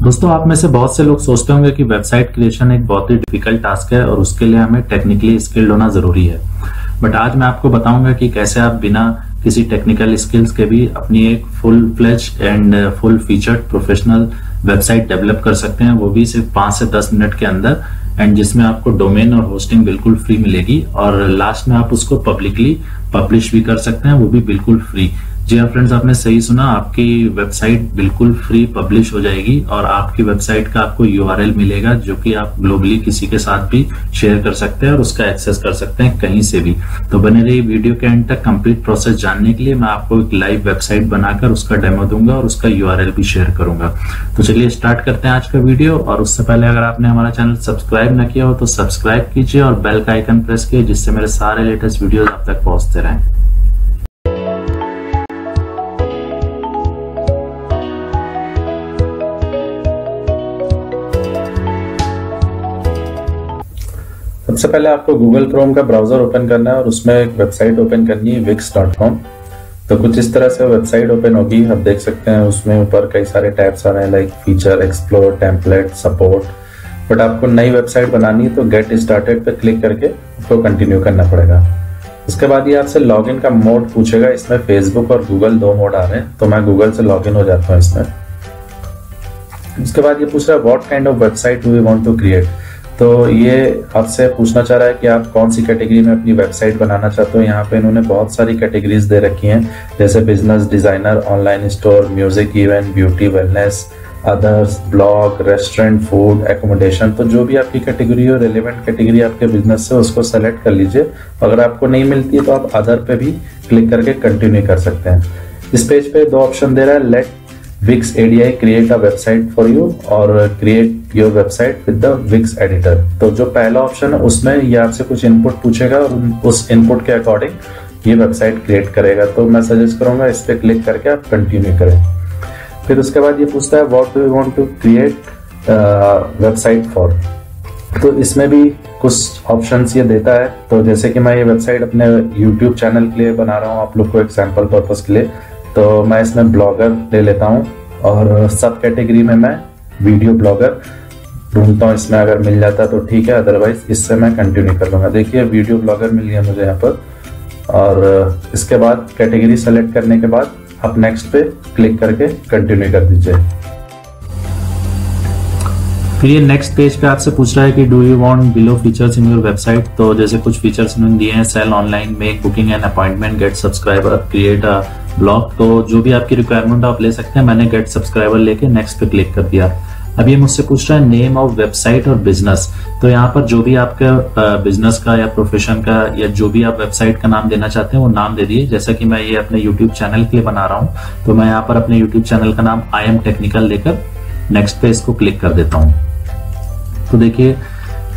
दोस्तों, आप में से बहुत से लोग सोचते होंगे कि वेबसाइट क्रिएशन एक बहुत ही डिफिकल्ट टास्क है और उसके लिए हमें टेक्निकली स्किल्ड होना जरूरी है। बट आज मैं आपको बताऊंगा कि कैसे आप बिना किसी टेक्निकल स्किल्स के भी अपनी एक full fledged and full featured professional website develop कर सकते हैं, वो भी सिर्फ 5 से 10 मिनट के अंदर, एंड जिसमें आपको डोमेन और होस्टिंग बिल्कुल फ्री मिलेगी और लास्ट में आप उसको पब्लिकली पब्लिश भी कर सकते हैं, वो भी बिल्कुल फ्री। जी हाँ फ्रेंड्स, आपने सही सुना, आपकी वेबसाइट बिल्कुल फ्री पब्लिश हो जाएगी और आपकी वेबसाइट का आपको यूआरएल मिलेगा जो कि आप ग्लोबली किसी के साथ भी शेयर कर सकते हैं और उसका एक्सेस कर सकते हैं कहीं से भी। तो बने रहिए वीडियो के एंड तक। कंप्लीट प्रोसेस जानने के लिए मैं आपको एक लाइव वेबसाइट बनाकर उसका डेमो दूंगा और उसका यूआरएल भी शेयर करूंगा। तो चलिए स्टार्ट करते हैं आज का वीडियो। और उससे पहले अगर आपने हमारा चैनल सब्सक्राइब न किया हो तो सब्सक्राइब कीजिए और बेल का आइकन प्रेस कीजिए, जिससे मेरे सारे लेटेस्ट वीडियोस आप तक पहुंचते रहें। सबसे पहले आपको गूगल क्रोम का ब्राउजर ओपन करना है और उसमें एक वेबसाइट ओपन करनी है wix.com। तो कुछ इस तरह से वेबसाइट ओपन होगी। आप देख सकते हैं उसमें ऊपर कई सारे टैब्स आ रहे हैं like feature, explore, template, support. But आपको नई वेबसाइट बनानी है तो गेट स्टार्टेड पे क्लिक करके उसको कंटिन्यू करना पड़ेगा। उसके बाद ये आपसे लॉगिन का मोड पूछेगा। इसमें फेसबुक और गूगल 2 मोड आ रहे हैं, तो मैं गूगल से लॉगिन हो जाता हूँ इसमें। उसके बाद ये पूछ रहा है what kind of website do you want to create. तो ये आपसे पूछना चाह रहा है कि आप कौन सी कैटेगरी में अपनी वेबसाइट बनाना चाहते हो। यहाँ पे इन्होंने बहुत सारी कैटेगरीज दे रखी हैं, जैसे business, designer, online store, music, event, beauty, wellness, others, blog, restaurant, food, accommodation. तो जो भी आपकी कैटेगरी हो, रिलेवेंट कैटेगरी आपके बिजनेस से, उसको सेलेक्ट कर लीजिए। अगर आपको नहीं मिलती है तो आप अदर पे भी क्लिक करके कंटिन्यू कर सकते हैं। इस पेज पे 2 ऑप्शन दे रहा है, late Wix ADI create a website for you और create your website with the Wix editor। तो जो पहला ऑप्शन है उसमें ये आपसे कुछ इनपुट पूछेगा और उस इनपुट के अकॉर्डिंग ये वेबसाइट क्रिएट करेगा। तो मैं सजेस्ट करूंगा इस पे क्लिक करके आप कंटिन्यू करें। फिर उसके बाद ये पूछता है what do you want to create website for. तो इसमें भी कुछ ऑप्शंस ये देता है। तो जैसे कि मैं ये वेबसाइट अपने यूट्यूब चैनल के लिए बना रहा हूँ, आप लोग को एक सैम्पल पर्पज के लिए, तो मैं इसमें ब्लॉगर ले लेता हूँ और सब कैटेगरी में मैं वीडियो ब्लॉगर ढूंढता हूँ। इसमें अगर मिल जाता तो ठीक है, अदरवाइज इससे मैं कंटिन्यू कर लूंगा। देखिए वीडियो ब्लॉगर मिल गया मुझे यहाँ पर। और इसके बाद कैटेगरी सेलेक्ट करने के बाद आप नेक्स्ट पे क्लिक करके कंटिन्यू कर दीजिए। फिर ये नेक्स्ट पेज पे आपसे पूछ रहा है कि do you want below features in your website. तो जैसे कुछ फीचर्स इन्होंने दिए हैं, sell online, make booking and appointment, get subscriber, create a blog. तो जो भी आपकी रिक्वायरमेंट आप ले सकते हैं। मैंने गेट सब्सक्राइबर लेके नेक्स्ट पे क्लिक कर दिया। अब ये मुझसे पूछ रहा है नेम ऑफ वेबसाइट और बिजनेस। तो यहाँ पर जो भी आपका बिजनेस का या प्रोफेशन का या जो भी आप वेबसाइट का नाम देना चाहते हैं वो नाम दे दिए। जैसा कि मैं ये अपने यूट्यूब चैनल के लिए बना रहा हूँ, तो मैं यहाँ पर अपने यूट्यूब चैनल का नाम आई एम टेक्निकल लेकर नेक्स्ट पे इसको क्लिक कर देता हूँ। तो देखिए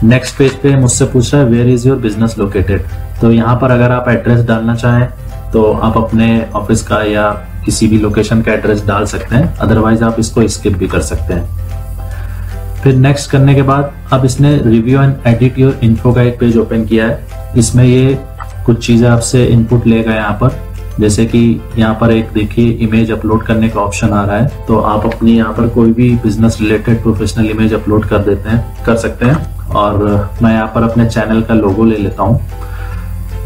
नेक्स्ट पेज पे मुझसे पूछ रहा है where is your business located. तो यहाँ पर अगर आप एड्रेस डालना चाहें तो आप अपने ऑफिस का या किसी भी लोकेशन का एड्रेस डाल सकते हैं, अदरवाइज आप इसको स्किप भी कर सकते हैं। फिर नेक्स्ट करने के बाद अब इसने review and edit your info का एक पेज ओपन किया है। इसमें ये कुछ चीजें आपसे इनपुट लेगा यहाँ पर, जैसे कि यहाँ पर एक देखिए इमेज अपलोड करने का ऑप्शन आ रहा है। तो आप अपनी यहाँ पर कोई भी business related professional image upload कर सकते हैं। और मैं यहाँ पर अपने चैनल का लोगो ले लेता हूँ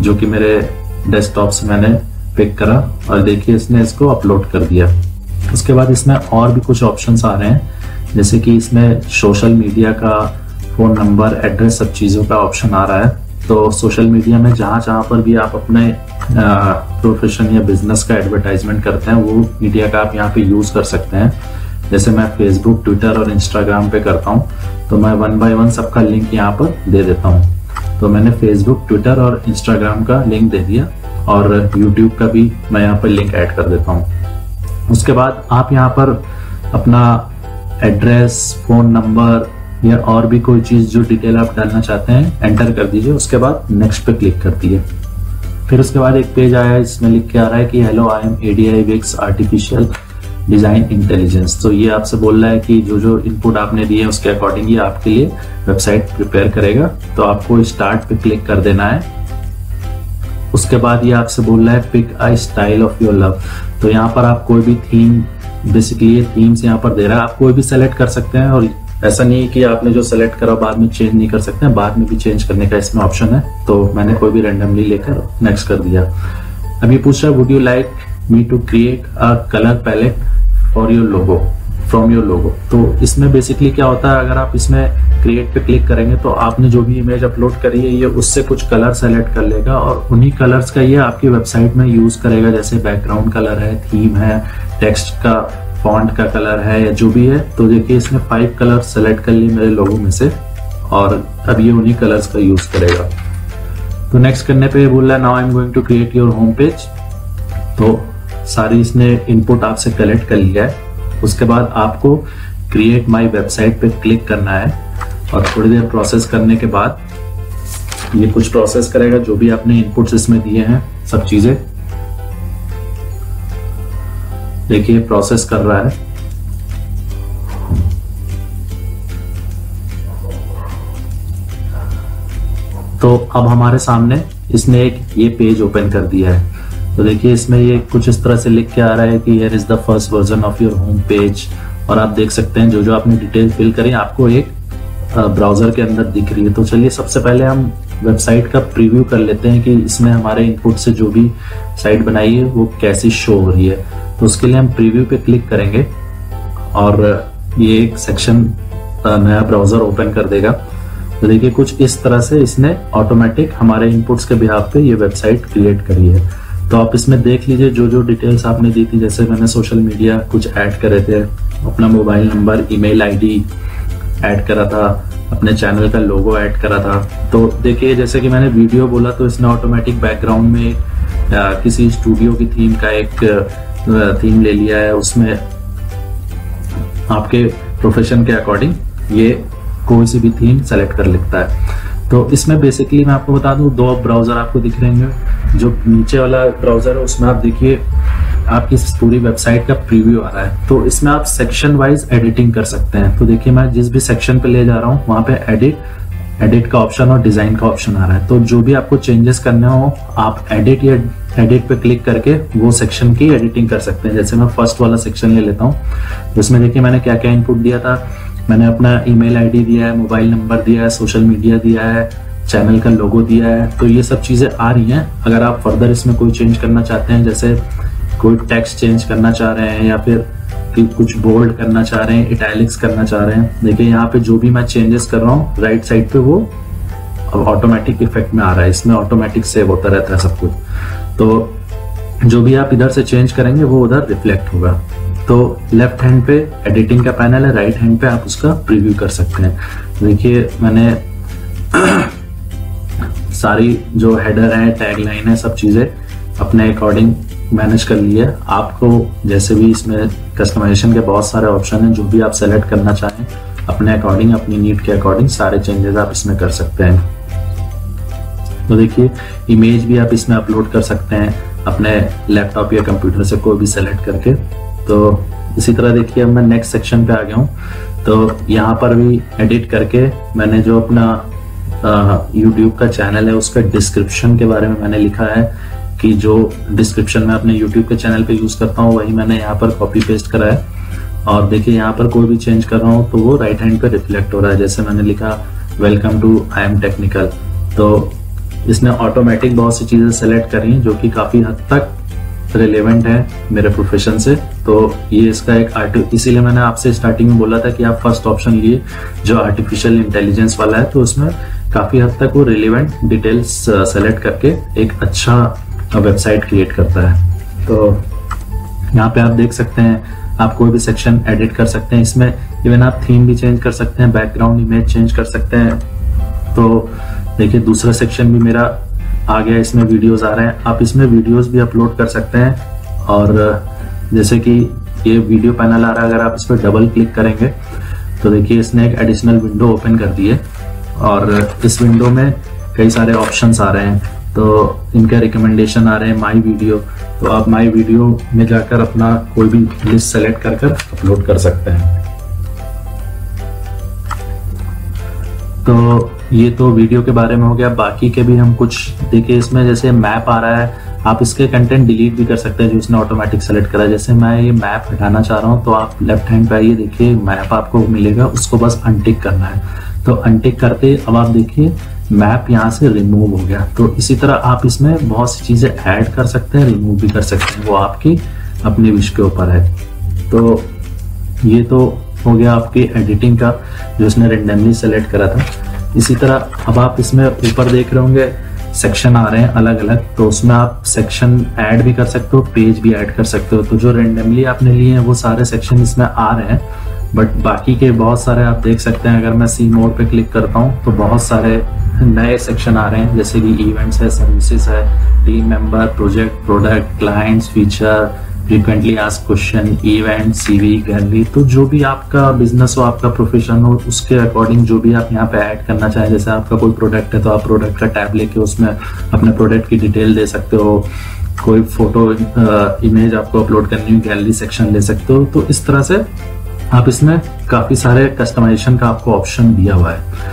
जो कि मेरे डेस्कटॉप से मैंने पिक करा और देखिए इसने इसको अपलोड कर दिया। उसके बाद इसमें और भी कुछ ऑप्शंस आ रहे हैं, जैसे कि इसमें सोशल मीडिया का, फोन नंबर, एड्रेस, सब चीजों का ऑप्शन आ रहा है। तो सोशल मीडिया में जहां पर भी आप अपने प्रोफेशन या बिजनेस का एडवर्टाइजमेंट करते हैं वो मीडिया का आप यहाँ पे यूज कर सकते हैं। जैसे मैं फेसबुक, ट्विटर और इंस्टाग्राम पे करता हूँ, तो मैं 1 बाय 1 सबका लिंक यहाँ पर दे देता हूँ। तो मैंने फेसबुक, ट्विटर और इंस्टाग्राम का लिंक दे दिया और यूट्यूब का भी मैं यहाँ पर लिंक ऐड कर देता हूँ। उसके बाद आप यहाँ पर अपना एड्रेस, फोन नंबर या और भी कोई चीज जो डिटेल आप डालना चाहते हैं एंटर कर दीजिए। उसके बाद नेक्स्ट पे क्लिक कर दिए। फिर उसके बाद एक पेज आया, इसमें लिख के आ रहा है कि hello I am ADI Wix artificial design intelligence. तो ये आपसे बोल रहा है कि जो जो इनपुट आपने दिए उसके अकॉर्डिंग ये आपके लिए वेबसाइट प्रिपेयर करेगा। तो आपको स्टार्ट पे क्लिक कर देना है। उसके बाद ये आपसे बोल रहा है pick a style of your love. तो यहाँ पर आप कोई भी थीम बेसिकली ये थीम्स यहाँ पर दे रहा है, आप कोई भी सेलेक्ट कर सकते हैं। और ऐसा नहीं है कि आपने जो सेलेक्ट करा बाद में चेंज नहीं कर सकते हैं, बाद में भी चेंज करने का इसमें ऑप्शन है। तो मैंने कोई भी रैंडमली लेकर नेक्स्ट कर दिया। अभी पूछ रहा है would you like me to create a colour palette for your logo from your logo. तो इसमें बेसिकली क्या होता है, अगर आप इसमें क्रिएट पे क्लिक करेंगे तो आपने जो भी इमेज अपलोड करी है ये उससे कुछ कलर सेलेक्ट कर लेगा और उन्हीं कलर्स का ये आपकी वेबसाइट में यूज करेगा। जैसे बैकग्राउंड कलर है, थीम है, टेक्स्ट का फॉन्ट का कलर है या जो भी है। तो देखिए इसने 5 कलर सेलेक्ट कर लिए मेरे लोगो में से और अब ये उन्हीं कलर्स का यूज करेगा। तो नेक्स्ट करने पे बोल रहा है now I am going to create your home page. तो सारी इसने इनपुट आपसे कलेक्ट कर लिया है। उसके बाद आपको क्रिएट माई वेबसाइट पे क्लिक करना है और थोड़ी देर प्रोसेस करने के बाद ये कुछ प्रोसेस करेगा, जो भी आपने इनपुट्स इसमें दिए हैं सब चीजें। देखिए प्रोसेस कर रहा है। तो अब हमारे सामने इसने एक ये पेज ओपन कर दिया है। तो देखिए इसमें ये कुछ इस तरह से लिख के आ रहा है कि here is the first version of your home page. और आप देख सकते हैं जो जो आपने डिटेल फिल करी आपको एक ब्राउजर के अंदर दिख रही है। तो चलिए सबसे पहले हम वेबसाइट का प्रीव्यू कर लेते हैं कि इसमें हमारे इनपुट से जो भी साइट बनाई है वो कैसी शो हो रही है। तो उसके लिए हम प्रीव्यू पे क्लिक करेंगे और ये एक सेक्शन नया ब्राउजर ओपन कर देगा। तो देखिए कुछ इस तरह से इसने ऑटोमेटिक हमारे इनपुट्स के बिहाफ पे ये वेबसाइट क्रिएट करी है। तो आप इसमें देख लीजिए जो जो डिटेल्स आपने दी थी। जैसे मैंने सोशल मीडिया कुछ ऐड करे थे, अपना mobile number, email ID add करा था, अपने चैनल का लोगो ऐड करा था। तो देखिए जैसे कि मैंने वीडियो बोला तो इसने ऑटोमेटिक बैकग्राउंड में किसी स्टूडियो की थीम का एक थीम ले लिया है। उसमें आपके प्रोफेशन के अकॉर्डिंग ये कोई सी भी थीम सेलेक्ट कर लेता है। तो इसमें बेसिकली मैं आपको बता दूं 2 ब्राउजर आपको दिख रहे होंगे। जो नीचे वाला ब्राउजर है उसमें आप देखिए आपकी पूरी वेबसाइट का प्रीव्यू आ रहा है। तो इसमें आप सेक्शन वाइज एडिटिंग कर सकते हैं। तो देखिए मैं जिस भी सेक्शन पे ले जा रहा हूँ वहां पे एडिट का ऑप्शन और डिजाइन का ऑप्शन आ रहा है। तो जो भी आपको चेंजेस करने हो आप एडिट पे क्लिक करके वो सेक्शन की एडिटिंग कर सकते हैं। जैसे मैं फर्स्ट वाला सेक्शन ले लेता हूँ। तो इसमें देखिए मैंने क्या क्या इनपुट दिया था। मैंने अपना ईमेल आईडी दिया है, मोबाइल नंबर दिया है, सोशल मीडिया दिया है, चैनल का लोगो दिया है। तो ये सब चीजें आ रही हैं। अगर आप फर्दर इसमें कोई चेंज करना चाहते हैं, जैसे कोई टेक्स्ट चेंज करना चाह रहे हैं या फिर कुछ बोल्ड करना चाह रहे हैं, इटैलिक्स करना चाह रहे हैं, देखिए यहाँ पे जो भी मैं चेंजेस कर रहा हूँ राइट साइड पे वो अब ऑटोमेटिक इफेक्ट में आ रहा है। इसमें ऑटोमेटिक सेव होता रहता है सब कुछ। तो जो भी आप इधर से चेंज करेंगे वो उधर रिफ्लेक्ट होगा। तो लेफ्ट हैंड पे एडिटिंग का पैनल है, राइट हैंड पे आप उसका प्रीव्यू कर सकते हैं। देखिए मैंने सारी जो हेडर है, टैग लाइन है, सब चीजें अपने अकॉर्डिंग मैनेज कर ली है। आपको जैसे भी इसमें कस्टमाइजेशन के बहुत सारे ऑप्शन हैं, जो भी आप सेलेक्ट करना चाहें अपने अकॉर्डिंग, अपनी नीड के अकॉर्डिंग सारे चेंजेस आप इसमें कर सकते हैं। तो देखिए इमेज भी आप इसमें अपलोड कर सकते हैं अपने लैपटॉप या कंप्यूटर से कोई भी सेलेक्ट करके। तो इसी तरह देखिए अब मैं नेक्स्ट सेक्शन पे आ गया हूँ। तो यहाँ पर भी एडिट करके मैंने जो अपना यूट्यूब का चैनल है उसका डिस्क्रिप्शन के बारे में मैंने लिखा है कि जो डिस्क्रिप्शन में अपने यूट्यूब के चैनल पे यूज करता हूँ वही मैंने यहाँ पर कॉपी पेस्ट करा है। और देखिए यहाँ पर कोई भी चेंज कर रहा हूँ तो वो राइट हैंड पे रिफ्लेक्ट हो रहा है। जैसे मैंने लिखा welcome to I am technical, तो इसने ऑटोमेटिक बहुत सी चीजें सेलेक्ट करी हैं जो कि काफी हद तक रिलेवेंट है मेरे प्रोफेशन से। तो ये इसका एक इसीलिए मैंने आपसे स्टार्टिंग में बोला था कि आप फर्स्ट ऑप्शन लिए जो आर्टिफिशियल इंटेलिजेंस वाला है। तो उसमें काफी हद तक वो रिलेवेंट डिटेल्स सेलेक्ट करके एक अच्छा वेबसाइट क्रिएट करता है। तो यहाँ पे आप देख सकते हैं आप कोई भी सेक्शन एडिट कर सकते हैं। इसमें इवन आप थीम भी चेंज कर सकते हैं, बैकग्राउंड इमेज चेंज कर सकते हैं। तो देखिए दूसरा सेक्शन भी मेरा आ गया, इसमें वीडियोस आ रहे हैं। आप इसमें वीडियोस भी अपलोड कर सकते हैं। और जैसे कि ये वीडियो पैनल आ रहा है, अगर आप इस पर डबल क्लिक करेंगे तो देखिए इसने एक एडिशनल विंडो ओपन कर दी है और इस विंडो में कई सारे ऑप्शंस आ रहे हैं। तो इनके रिकमेंडेशन आ रहे हैं माई वीडियो। तो आप माई वीडियो में जाकर अपना कोई भी लिस्ट सेलेक्ट कर अपलोड कर सकते हैं। तो ये तो वीडियो के बारे में हो गया। बाकी के भी हम कुछ देखिए, इसमें जैसे मैप आ रहा है, आप इसके कंटेंट डिलीट भी कर सकते हैं जो उसने ऑटोमेटिक सेलेक्ट करा है। जैसे मैं ये मैप हटाना चाह रहा हूँ तो आप लेफ्ट हैंड पे आइए, देखिए मैप आपको मिलेगा, उसको बस अनटिक करना है। तो अनटिक करते अब आप देखिए मैप यहाँ से रिमूव हो गया। तो इसी तरह आप इसमें बहुत सी चीजें ऐड कर सकते हैं, रिमूव भी कर सकते हैं, वो आपकी अपनी विश के ऊपर है। तो ये तो हो गया आपकी एडिटिंग का जो इसने रेंडमली सेलेक्ट करा था। इसी तरह अब आप इसमें ऊपर देख रहे होंगे सेक्शन आ रहे हैं अलग अलग, तो उसमें आप सेक्शन ऐड भी कर सकते हो, पेज भी ऐड कर सकते हो। तो जो रेंडमली आपने लिए हैं वो सारे सेक्शन इसमें आ रहे हैं, बट बाकी के बहुत सारे आप देख सकते हैं। अगर मैं सी मोड पे क्लिक करता हूँ तो बहुत सारे नए सेक्शन आ रहे हैं, जैसे कि इवेंट्स है, सर्विसेज है, team member, project, product, clients, feature, frequently asked question, event, CV, gallery. तो जो भी आपका बिजनेस हो, आपका प्रोफेशन हो, उसके अकॉर्डिंग जो भी आप यहाँ पे ऐड करना चाहें। जैसे आपका कोई प्रोडक्ट है तो आप प्रोडक्ट का टैब लेके उसमें अपने प्रोडक्ट की डिटेल दे सकते हो। कोई फोटो इमेज आपको अपलोड करनी हो, गैलरी सेक्शन ले सकते हो। तो इस तरह से आप इसमें काफी सारे कस्टमाइजेशन का आपको ऑप्शन दिया हुआ है।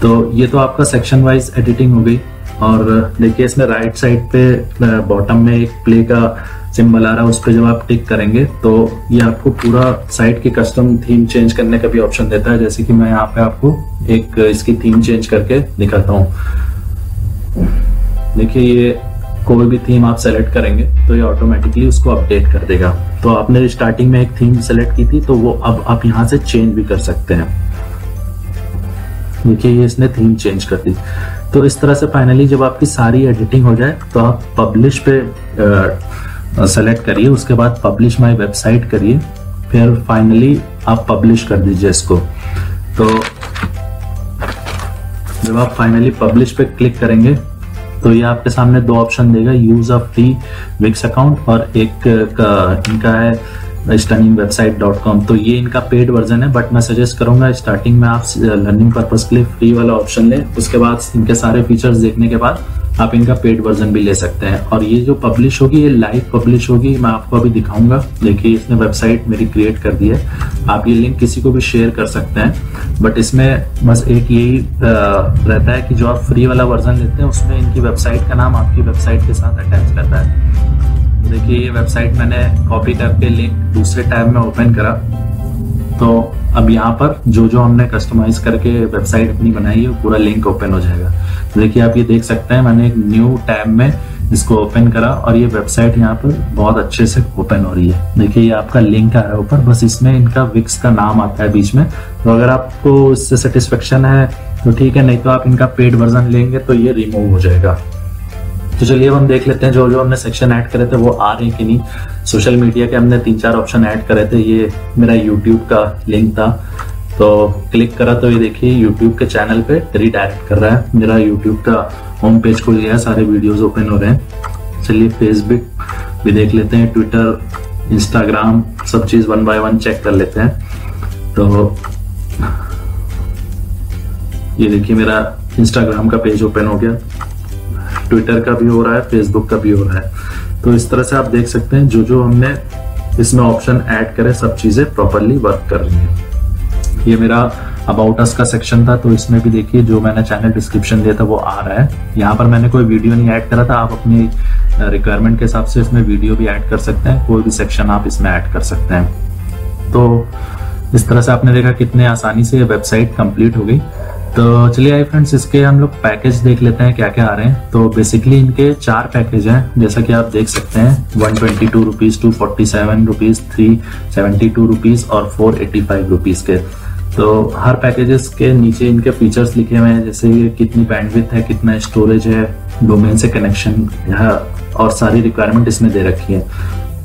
तो ये तो आपका सेक्शन वाइज एडिटिंग हो गई। और देखिए इसमें राइट साइड पे बॉटम में एक प्ले का सिंबल आ रहा है, उस पर जब आप टिक करेंगे तो ये आपको पूरा साइट की कस्टम थीम चेंज करने का भी ऑप्शन देता है। जैसे कि मैं यहाँ पे आपको एक इसकी थीम चेंज करके दिखाता हूँ। देखिए ये कोई भी थीम आप सेलेक्ट करेंगे तो ये ऑटोमेटिकली उसको अपडेट कर देगा। तो आपने स्टार्टिंग में एक थीम सेलेक्ट की थी तो वो अब आप यहाँ से चेंज भी कर सकते हैं। देखिए ये इसने थीम चेंज कर दी। तो इस तरह से फाइनली जब आपकी सारी एडिटिंग हो जाए तो आप पब्लिश पे सेलेक्ट करिए, उसके बाद पब्लिश माय वेबसाइट करिए, फिर फाइनली आप पब्लिश कर दीजिए इसको। तो जब आप फाइनली पब्लिश पे क्लिक करेंगे तो ये आपके सामने दो ऑप्शन देगा, use a free Wix account और एक इनका है stunning.website.com। तो ये इनका पेड वर्जन है, बट मैं सजेस्ट करूंगा स्टार्टिंग में आप लर्निंग पर्पस के लिए फ्री वाला ऑप्शन लें। उसके बाद इनके सारे फीचर्स देखने के बाद आप इनका पेड वर्जन भी ले सकते हैं। और ये जो पब्लिश होगी ये लाइव पब्लिश होगी, मैं आपको अभी दिखाऊंगा। देखिए इसने वेबसाइट मेरी क्रिएट कर दी है। आप ये लिंक किसी को भी शेयर कर सकते हैं, बट इसमें बस एक यही रहता है कि जो आप फ्री वाला वर्जन लेते हैं उसमें इनकी वेबसाइट का नाम आपकी वेबसाइट के साथ अटैच करता है। देखिए ये वेबसाइट मैंने कॉपी करके लिंक दूसरे टैब में ओपन करा, तो अब यहाँ पर जो जो हमने कस्टमाइज करके वेबसाइट अपनी बनाई है वो पूरा लिंक ओपन हो जाएगा। तो देखिए आप ये देख सकते हैं मैंने एक न्यू टैब में इसको ओपन करा और ये वेबसाइट यहाँ पर बहुत अच्छे से ओपन हो रही है। देखिए ये आपका लिंक आ रहा है ऊपर, बस इसमें इनका विक्स का नाम आता है बीच में। तो अगर आपको इससे सेटिस्फेक्शन है तो ठीक है, नहीं तो आप इनका पेड वर्जन लेंगे तो ये रिमूव हो जाएगा। तो चलिए अब हम देख लेते हैं जो जो हमने सेक्शन ऐड करे थे वो आ रहे हैं कि नहीं। सोशल मीडिया के हमने 3-4 ऑप्शन ऐड करे थे। ये मेरा यूट्यूब का लिंक था, तो क्लिक करा तो ये देखिए यूट्यूब के चैनल पे रिडायरेक्ट कर रहा है। मेरा यूट्यूब का होम पेज खुल गया है, सारे वीडियोस ओपन हो रहे हैं। चलिए फेसबुक भी देख लेते हैं, ट्विटर, इंस्टाग्राम, सब चीज 1 बाय 1 चेक कर लेते हैं। तो ये देखिए मेरा इंस्टाग्राम का पेज ओपन हो गया, ट्विटर का भी हो रहा है, फेसबुक का भी हो रहा है। तो इस तरह से आप देख सकते हैं जो जो हमने इसमें ऑप्शन ऐड करे सब चीजें प्रॉपरली वर्क कर रही हैं। ये मेरा अबाउट अस का सेक्शन था, तो इसमें भी देखिए जो मैंने चैनल डिस्क्रिप्शन दिया था वो आ रहा है। यहाँ पर मैंने कोई वीडियो नहीं ऐड करा था, आप अपनी रिक्वायरमेंट के हिसाब से इसमें वीडियो भी ऐड कर सकते हैं, कोई भी सेक्शन आप इसमें ऐड कर सकते हैं। तो इस तरह से आपने देखा कितने आसानी से ये वेबसाइट कंप्लीट हो गई। तो चलिए आई फ्रेंड्स इसके हम लोग पैकेज देख लेते हैं क्या क्या आ रहे हैं। तो बेसिकली इनके 4 पैकेज हैं, जैसा कि आप देख सकते हैं 122 रुपीज, 247 रुपीज, 372 रुपीज और 485 रुपीज के। तो हर पैकेजेस के नीचे इनके फीचर्स लिखे हुए हैं, जैसे कितनी बैंडविड्थ है, कितना स्टोरेज है, डोमेन से कनेक्शन और सारी रिक्वायरमेंट इसमें दे रखी है।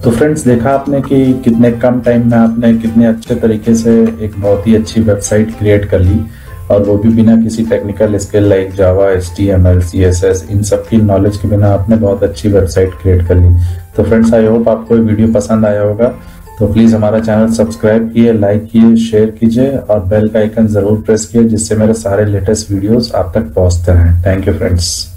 तो फ्रेंड्स देखा आपने कि कितने कम टाइम में आपने कितने अच्छे तरीके से एक बहुत ही अच्छी वेबसाइट क्रिएट कर ली, और वो भी बिना किसी technical skill like Java, HTML, CSS इन सब की नॉलेज के बिना आपने बहुत अच्छी वेबसाइट क्रिएट कर ली। तो फ्रेंड्स आई होप आपको ये वीडियो पसंद आया होगा। तो प्लीज हमारा चैनल सब्सक्राइब कीजिए, लाइक कीजिए, शेयर कीजिए और बेल का आइकन जरूर प्रेस कीजिए, जिससे मेरे सारे लेटेस्ट वीडियोस आप तक पहुंचते रहें। Thank you friends.